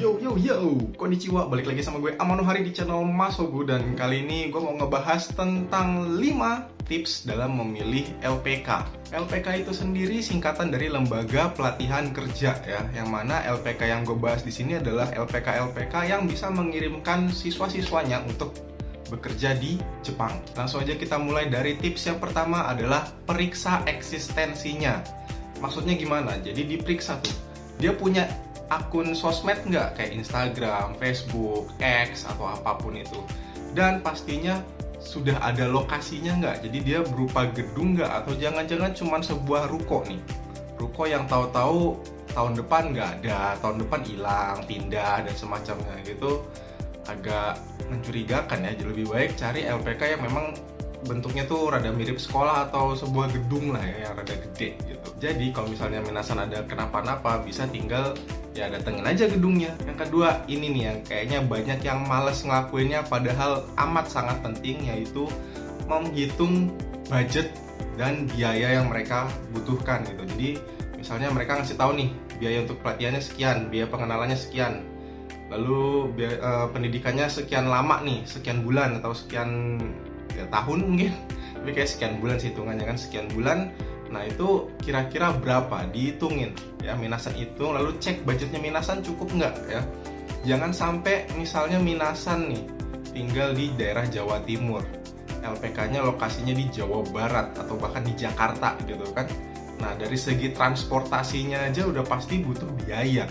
Yo, konnichiwa, balik lagi sama gue Amanohari di channel Masogu. Dan kali ini gue mau ngebahas tentang 5 tips dalam memilih LPK. LPK itu sendiri singkatan dari Lembaga Pelatihan Kerja ya. Yang mana LPK yang gue bahas di sini adalah LPK yang bisa mengirimkan siswa-siswanya untuk bekerja di Jepang. Langsung aja kita mulai dari tips yang pertama adalah periksa eksistensinya. Maksudnya gimana? Jadi diperiksa tuh, dia punya akun sosmed nggak, kayak Instagram, Facebook, X, atau apapun itu. Dan pastinya sudah ada lokasinya nggak, jadi dia berupa gedung nggak, atau jangan-jangan cuma sebuah ruko nih. Ruko yang tahu-tahu tahun depan nggak ada, tahun depan hilang, pindah, dan semacamnya gitu. Agak mencurigakan ya, jadi lebih baik cari LPK yang memang bentuknya tuh rada mirip sekolah atau sebuah gedung lah ya, yang rada gede gitu. Jadi kalau misalnya minasan ada kenapa-napa, bisa tinggal ya datengin aja gedungnya. Yang kedua, ini nih yang kayaknya banyak yang males ngelakuinnya padahal amat sangat penting, yaitu menghitung budget dan biaya yang mereka butuhkan gitu. Jadi misalnya mereka ngasih tahu nih, biaya untuk pelatihannya sekian, biaya pengenalannya sekian, lalu pendidikannya sekian lama nih, sekian bulan atau sekian ya, tahun mungkin, tapi kayak sekian bulan sih hitungannya kan, sekian bulan. Nah itu kira-kira berapa, dihitungin ya minasan itu, lalu cek budgetnya minasan cukup nggak ya. Jangan sampai misalnya minasan nih tinggal di daerah Jawa Timur, LPK-nya lokasinya di Jawa Barat atau bahkan di Jakarta gitu kan. Nah dari segi transportasinya aja udah pasti butuh biaya,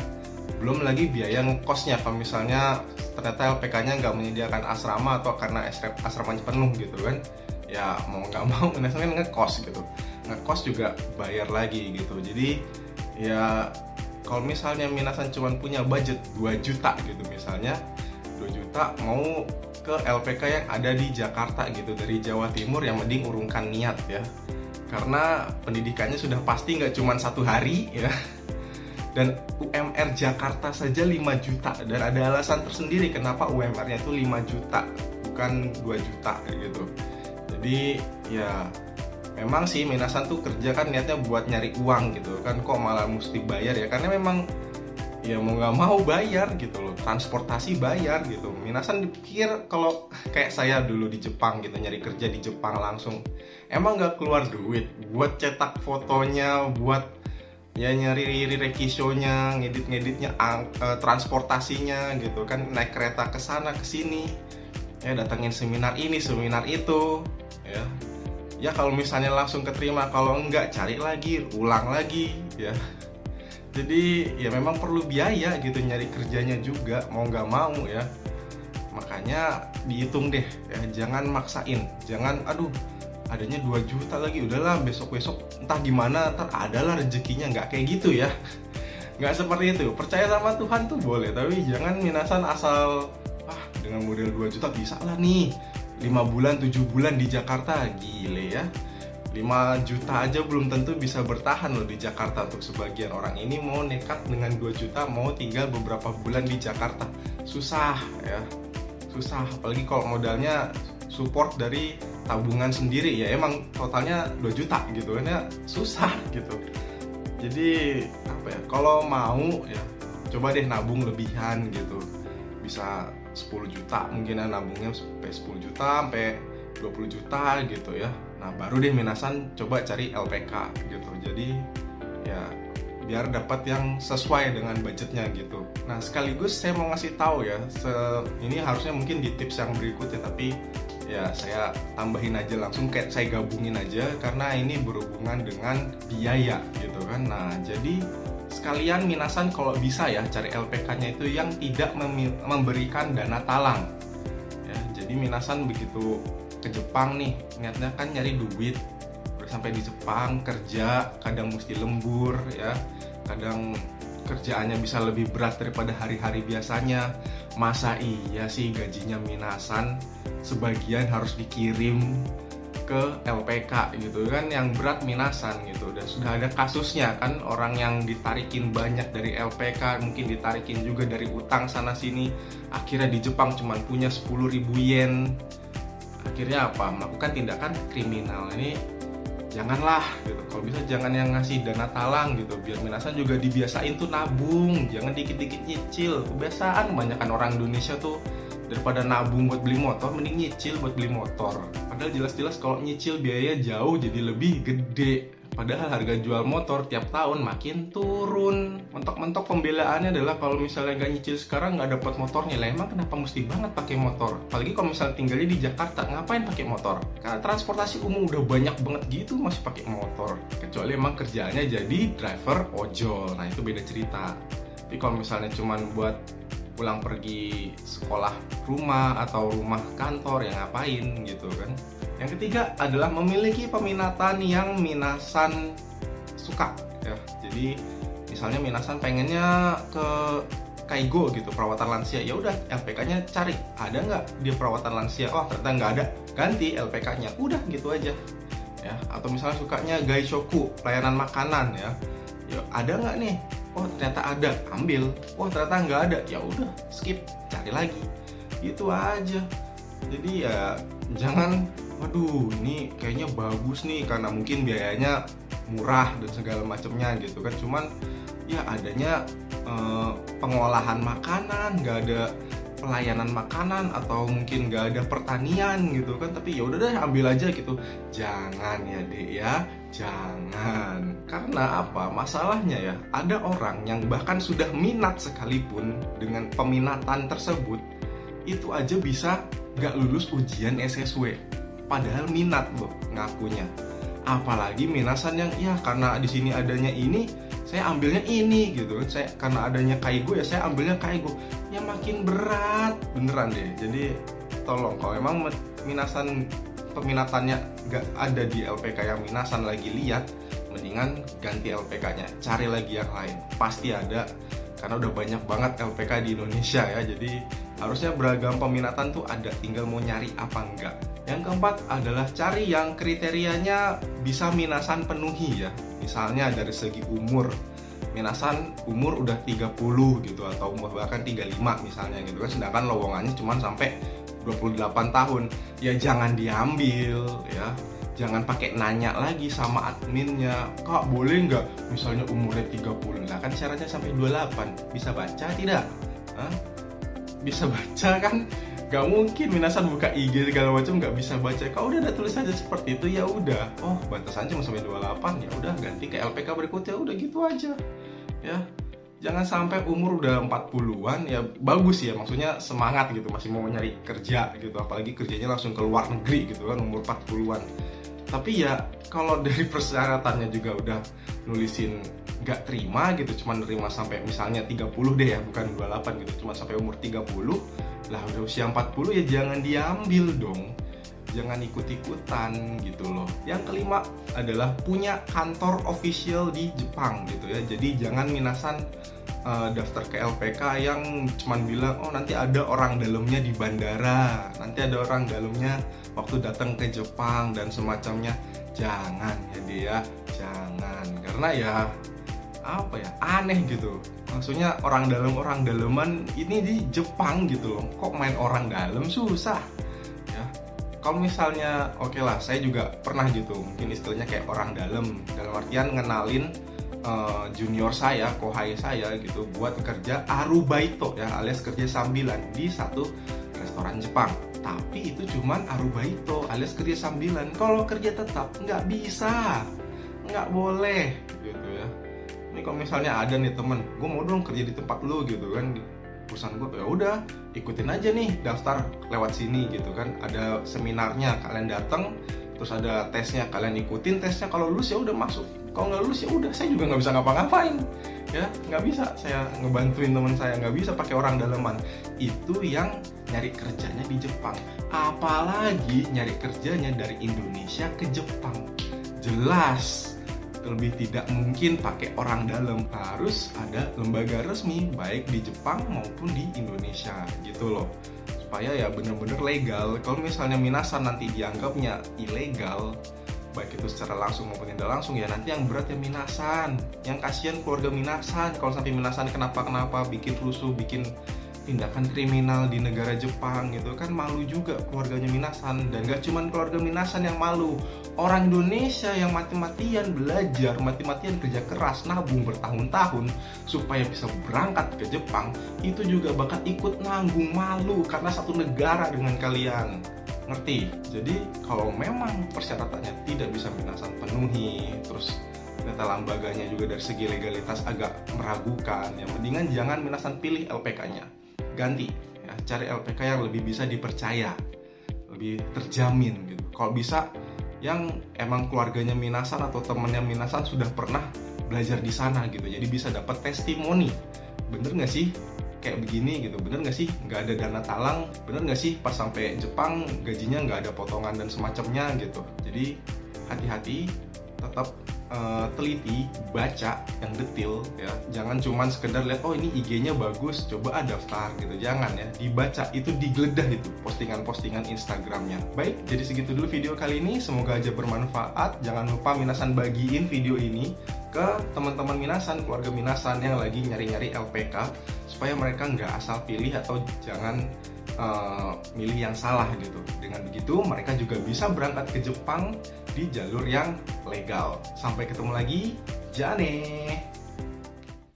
belum lagi biaya ngekosnya kalau misalnya ternyata LPK-nya nggak menyediakan asrama atau karena asramanya penuh gitu kan. Ya mau nggak mau minasan kan ngekos gitu, ngekos juga bayar lagi gitu. Jadi ya kalau misalnya minasan cuma punya budget 2 juta gitu, misalnya 2 juta mau ke LPK yang ada di Jakarta gitu, dari Jawa Timur, yang mending urungkan niat ya, karena pendidikannya sudah pasti nggak cuma 1 hari ya. Dan UMR Jakarta saja 5 juta, dan ada alasan tersendiri kenapa UMR-nya itu 5 juta bukan 2 juta gitu. Jadi ya memang sih minasan tuh kerja kan niatnya buat nyari uang gitu kan, kok malah mesti bayar ya, karena memang ya mau nggak mau bayar gitu loh, transportasi bayar gitu. Minasan dipikir kalau kayak saya dulu di Jepang gitu, nyari kerja di Jepang langsung, emang nggak keluar duit buat cetak fotonya, buat ya nyari requisite-nya, ngeditnya, transportasinya gitu kan, naik kereta ke sana ke sini ya, datengin seminar ini seminar itu ya. Ya kalau misalnya langsung keterima, kalau enggak cari lagi, ulang lagi ya. Jadi ya memang perlu biaya gitu nyari kerjanya juga, mau nggak mau ya. Makanya dihitung deh ya, jangan maksain, jangan aduh adanya 2 juta lagi, udahlah besok-besok entah gimana, ntar adalah rezekinya. Nggak kayak gitu ya, nggak seperti itu. Percaya sama Tuhan tuh boleh, tapi jangan minasan asal dengan model 2 juta bisa lah nih 5 bulan, 7 bulan di Jakarta. Gile ya, 5 juta aja belum tentu bisa bertahan loh di Jakarta. Untuk sebagian orang ini mau nekat dengan 2 juta mau tinggal beberapa bulan di Jakarta, susah ya, susah. Apalagi kalau modalnya support dari tabungan sendiri ya, emang totalnya 2 juta gitu kan ya, susah gitu. Jadi apa ya, kalau mau ya coba deh nabung lebihan gitu, bisa 10 juta mungkin ya, nabungnya sampai 10 juta sampai 20 juta gitu ya. Nah baru deh minasan coba cari LPK gitu. Jadi ya biar dapat yang sesuai dengan budgetnya gitu. Nah sekaligus saya mau ngasih tahu ya, ini harusnya mungkin di tips yang berikutnya, tapi ya saya tambahin aja langsung, kayak saya gabungin aja karena ini berhubungan dengan biaya gitu kan. Nah jadi sekalian minasan kalau bisa ya cari LPK-nya itu yang tidak memberikan dana talang ya. Jadi minasan begitu ke Jepang nih, niatnya kan nyari duit, udah sampai di Jepang kerja, kadang mesti lembur ya, kadang kerjaannya bisa lebih berat daripada hari-hari biasanya. Masa iya sih gajinya minasan sebagian harus dikirim ke LPK gitu kan, yang berat minasan gitu. Dan sudah ada kasusnya kan, orang yang ditarikin banyak dari LPK, mungkin ditarikin juga dari utang sana sini, akhirnya di Jepang cuma punya 10.000 yen. Akhirnya apa? Melakukan tindakan kriminal. Ini janganlah gitu. Kalau bisa jangan yang ngasih dana talang gitu, biar minasan juga dibiasain tuh nabung, jangan dikit-dikit nyicil. Kebiasaan kebanyakan orang Indonesia tuh daripada nabung buat beli motor, mending nyicil buat beli motor. Padahal jelas-jelas kalau nyicil biaya jauh jadi lebih gede. Padahal harga jual motor tiap tahun makin turun. Mentok-mentok pembelaannya adalah kalau misalnya nggak nyicil sekarang nggak dapat motornya. Lah emang kenapa mesti banget pakai motor? Apalagi kalau misalnya tinggalnya di Jakarta, ngapain pakai motor? Karena transportasi umum udah banyak banget gitu masih pakai motor. Kecuali emang kerjaannya jadi driver ojol. Nah itu beda cerita. Tapi kalau misalnya cuman buat pulang pergi sekolah rumah atau rumah kantor ya ngapain gitu kan. Yang ketiga adalah memiliki peminatan yang minasan suka ya. Jadi misalnya minasan pengennya ke Kaigo gitu, perawatan lansia, ya udah LPK-nya cari ada nggak dia perawatan lansia. Oh ternyata nggak ada, ganti LPK-nya, udah gitu aja ya. Atau misalnya sukanya gaishoku, pelayanan makanan ya, ya ada nggak nih? Oh ternyata ada, ambil. Oh ternyata nggak ada, ya udah skip, cari lagi, gitu aja. Jadi ya jangan, waduh ini kayaknya bagus nih karena mungkin biayanya murah dan segala macamnya gitu kan. Cuman ya adanya pengolahan makanan, nggak ada pelayanan makanan, atau mungkin nggak ada pertanian gitu kan. Tapi ya udah deh ambil aja gitu. Jangan ya dek ya, jangan. Karena apa? Masalahnya ya ada orang yang bahkan sudah minat sekalipun dengan peminatan tersebut, itu aja bisa nggak lulus ujian SSW. Padahal minat loh ngakunya. Apalagi minasan yang ya karena di sini adanya ini, saya ambilnya ini gitu kan. Saya karena adanya Kaigo ya saya ambilnya Kaigo. Ya makin berat beneran deh. Jadi tolong kalau emang minasan peminatannya nggak ada di LPK yang minasan lagi lihat, mendingan ganti LPK-nya, cari lagi yang lain. Pasti ada karena udah banyak banget LPK di Indonesia ya. Jadi harusnya beragam peminatan tuh ada, tinggal mau nyari apa enggak. Yang keempat adalah cari yang kriterianya bisa minasan penuhi ya. Misalnya dari segi umur, minasan umur udah 30 gitu, atau umur bahkan 35 misalnya gitu kan. Sedangkan lowongannya cuma sampai 28 tahun. Ya jangan diambil ya. Jangan pakai nanya lagi sama adminnya, kak boleh nggak misalnya umurnya 30. Nah kan syaratnya sampai 28. Bisa baca tidak? Hah? Bisa baca kan? Gak mungkin minasan buka IG segala macam nggak bisa baca. Kalau udah ada tulis aja seperti itu ya udah. Oh batasannya cuma sampai 28, ya udah ganti ke LPK berikutnya, udah gitu aja. Ya jangan sampai umur udah 40-an ya bagus ya, maksudnya semangat gitu masih mau nyari kerja gitu, apalagi kerjanya langsung ke luar negeri gitu kan umur 40-an. Tapi ya kalau dari persyaratannya juga udah nulisin nggak terima gitu, cuma nerima sampai misalnya 30 deh ya, bukan 28 gitu, cuma sampai umur 30 lah, udah usia 40 ya jangan diambil dong, jangan ikut-ikutan gitu loh. Yang kelima adalah punya kantor official di Jepang gitu ya. Jadi jangan minasan daftar ke LPK yang cuman bilang oh nanti ada orang dalamnya di bandara, nanti ada orang dalamnya waktu datang ke Jepang dan semacamnya. Jangan ya dia, jangan, karena ya apa ya, aneh gitu. Maksudnya orang daleman ini di Jepang gitu loh, kok main orang dalam susah ya. Kalau misalnya oke lah, saya juga pernah gitu, mungkin istilahnya kayak orang dalam artian ngenalin junior saya, kohai saya gitu, buat kerja arubaito ya, alias kerja sambilan di satu restoran Jepang. Tapi itu cuman arubaito alias kerja sambilan. Kalau kerja tetap nggak bisa, nggak boleh gitu ya. Ini kalau misalnya ada nih temen, gue mau dong kerja di tempat lu gitu kan, di perusahaan gue, ya udah ikutin aja nih, daftar lewat sini gitu kan, ada seminarnya, kalian datang, terus ada tesnya, kalian ikutin tesnya, kalau lulus ya udah masuk, kalau nggak lulus ya udah, saya juga nggak bisa ngapa-ngapain, ya nggak bisa saya ngebantuin teman saya, nggak bisa pakai orang daleman. Itu yang nyari kerjanya di Jepang, apalagi nyari kerjanya dari Indonesia ke Jepang, jelas lebih tidak mungkin pakai orang dalam, harus ada lembaga resmi baik di Jepang maupun di Indonesia gitu loh, supaya ya bener-bener legal. Kalau misalnya minasan nanti dianggapnya ilegal, baik itu secara langsung maupun tidak langsung, ya nanti yang berat ya minasan, yang kasihan keluarga minasan kalau sampai minasan kenapa bikin rusuh, bikin tindakan kriminal di negara Jepang gitu kan, malu juga keluarganya Minasan. Dan gak cuman keluarga Minasan yang malu, orang Indonesia yang mati-matian belajar, mati-matian kerja keras, nabung bertahun-tahun supaya bisa berangkat ke Jepang, itu juga bakal ikut nanggung malu karena satu negara dengan kalian. Ngerti? Jadi kalau memang persyaratannya tidak bisa Minasan penuhi, terus data lambaganya juga dari segi legalitas agak meragukan, ya mendingan jangan Minasan pilih LPK-nya, ganti ya, cari LPK yang lebih bisa dipercaya, lebih terjamin gitu. Kalau bisa yang emang keluarganya Minasan atau temannya Minasan sudah pernah belajar di sana gitu, jadi bisa dapat testimoni, bener nggak sih kayak begini gitu, bener nggak sih nggak ada dana talang, bener nggak sih pas sampai Jepang gajinya nggak ada potongan dan semacamnya gitu. Jadi hati-hati, tetap teliti, baca yang detail ya. Jangan cuman sekedar lihat oh ini IG-nya bagus, coba daftar gitu. Jangan ya, dibaca, itu digeledah itu postingan-postingan Instagramnya. Baik, jadi segitu dulu video kali ini, semoga aja bermanfaat. Jangan lupa Minasan bagiin video ini ke teman-teman Minasan, keluarga Minasan yang lagi nyari-nyari LPK, supaya mereka nggak asal pilih atau jangan milih yang salah gitu. Dengan begitu mereka juga bisa berangkat ke Jepang di jalur yang legal. Sampai ketemu lagi, Jane.